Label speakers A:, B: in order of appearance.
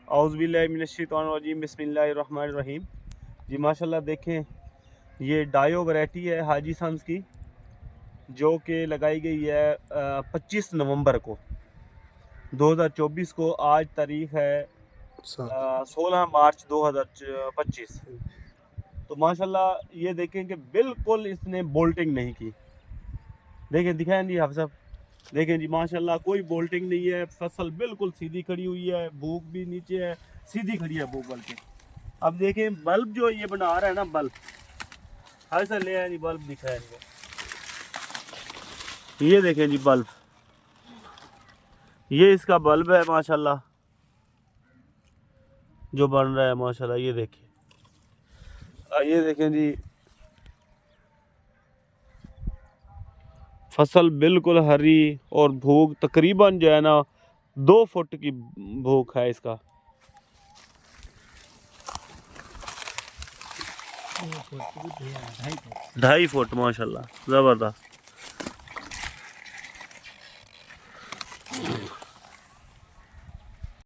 A: औज़ुबिल्लाहिमिनश्शैतानिर्रजीम बिस्मिल्लाहिर्रहमानिर्रहीम। जी माशाल्लाह देखें, ये डायो वैरायटी है हाजी सन्स की, जो कि लगाई गई है 25 नवंबर को 2024 को। आज तारीख है 16 मार्च 2025। तो माशाल्लाह ये देखें कि बिल्कुल इसने बोल्टिंग नहीं की। देखें, दिखाएं जी हाफ़िज़ साहब, देखें जी माशाल्लाह कोई बोल्टिंग नहीं है, फसल बिल्कुल सीधी खड़ी हुई है, भूख भी नीचे है, सीधी खड़ी है भूख बल्कि। अब देखें बल्ब जो ये बना रहा है ना, बल्ब हाय सर ले आए जी, बल्ब दिखाया इनको, ये देखें जी बल्ब, ये इसका बल्ब है माशाल्लाह जो बन रहा है माशाल्लाह। ये देखिए, ये देखें जी फसल बिल्कुल हरी और भूख तकरीबन जो है ना 2 फुट की भूख है इसका। 2.5 फुट माशाल्लाह ज़बरदस्त।